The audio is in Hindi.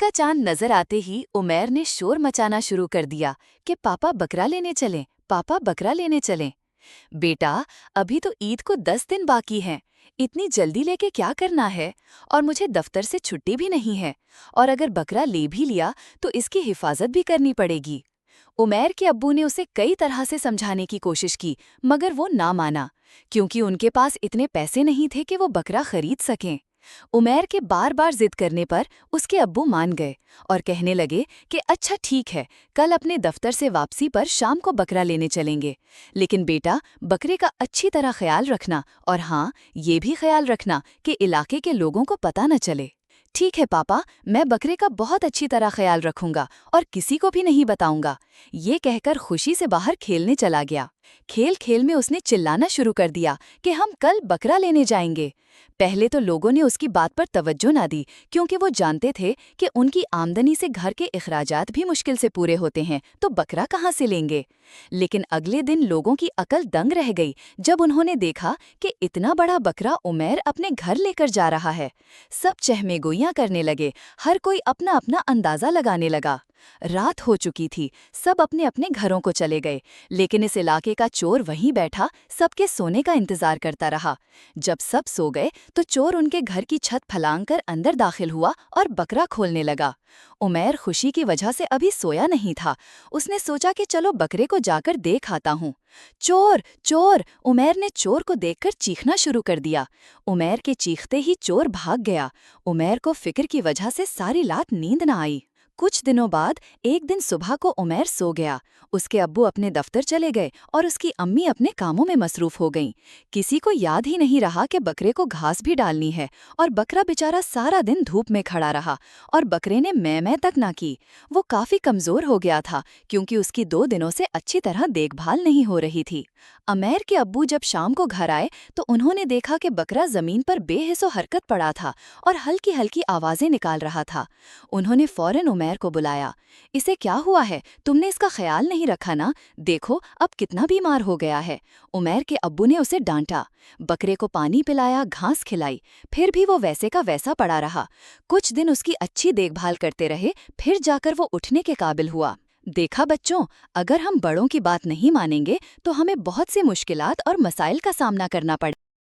का चांद नजर आते ही उमैर ने शोर मचाना शुरू कर दिया कि पापा बकरा लेने चलें, पापा बकरा लेने चलें। बेटा, अभी तो ईद को 10 दिन बाकी हैं। इतनी जल्दी लेके क्या करना है? और मुझे दफ्तर से छुट्टी भी नहीं है। और अगर बकरा ले भी लिया तो इसकी हिफाजत भी करनी पड़ेगी। उमैर के अब्बू ने उसे कई तरह से समझाने की कोशिश की, मगर वो ना माना, क्योंकि उनके पास इतने पैसे नहीं थे कि वो बकरा खरीद सकें। उमैर के बार बार जिद करने पर उसके अब्बू मान गए और कहने लगे कि अच्छा ठीक है, कल अपने दफ्तर से वापसी पर शाम को बकरा लेने चलेंगे। लेकिन बेटा, बकरे का अच्छी तरह ख्याल रखना, और हाँ, ये भी ख्याल रखना कि इलाके के लोगों को पता न चले। ठीक है पापा, मैं बकरे का बहुत अच्छी तरह ख्याल रखूंगा और किसी को भी नहीं बताऊंगा। ये कहकर खुशी से बाहर खेलने चला गया। खेल खेल में उसने चिल्लाना शुरू कर दिया कि हम कल बकरा लेने जाएंगे। पहले तो लोगों ने उसकी बात पर तवज्जो ना दी, क्योंकि वो जानते थे कि उनकी आमदनी से घर के इखराजात भी मुश्किल से पूरे होते हैं, तो बकरा कहाँ से लेंगे। लेकिन अगले दिन लोगों की अकल दंग रह गई जब उन्होंने देखा कि इतना बड़ा बकरा उमैर अपने घर लेकर जा रहा है। सब चहमेगोइयां करने लगे, हर कोई अपना अपना अंदाजा लगाने लगा। रात हो चुकी थी, सब अपने अपने घरों को चले गए, लेकिन इस इलाके का चोर वहीं बैठा सबके सोने का इंतजार करता रहा। जब सब सो गए तो चोर उनके घर की छत फलांग कर अंदर दाखिल हुआ और बकरा खोलने लगा। उमैर खुशी की वजह से अभी सोया नहीं था। उसने सोचा कि चलो बकरे को जाकर देख आता हूँ। चोर चोर! उमैर ने चोर को देखकर चीखना शुरू कर दिया। उमैर के चीखते ही चोर भाग गया। उमैर को फिक्र की वजह से सारी रात नींद न आई। कुछ दिनों बाद एक दिन सुबह को उमैर सो गया। उसके अब्बू अपने दफ्तर चले गए और उसकी अम्मी अपने कामों में मसरूफ हो गईं। किसी को याद ही नहीं रहा कि बकरे को घास भी डालनी है, और बकरा बेचारा सारा दिन धूप में खड़ा रहा और बकरे ने मैं तक ना की। वो काफी कमजोर हो गया था, क्योंकि उसकी 2 दिनों से अच्छी तरह देखभाल नहीं हो रही थी। उमैर के अब्बू जब शाम को घर आए तो उन्होंने देखा कि बकरा जमीन पर बेहिस्सो हरकत पड़ा था और हल्की हल्की आवाजें निकाल रहा था। उन्होंने फौरन उमैर को बुलाया। इसे क्या हुआ है? तुमने इसका ख्याल नहीं रखा ना? देखो अब कितना बीमार हो गया है। उमैर के अब्बू ने उसे डांटा। बकरे को पानी पिलाया, घास खिलाई, फिर भी वो वैसे का वैसा पड़ा रहा। कुछ दिन उसकी अच्छी देखभाल करते रहे, फिर जाकर वो उठने के काबिल हुआ। देखा बच्चों, अगर हम बड़ों की बात नहीं मानेंगे तो हमें बहुत सी मुश्किलात और मसाइल का सामना करना पड़े।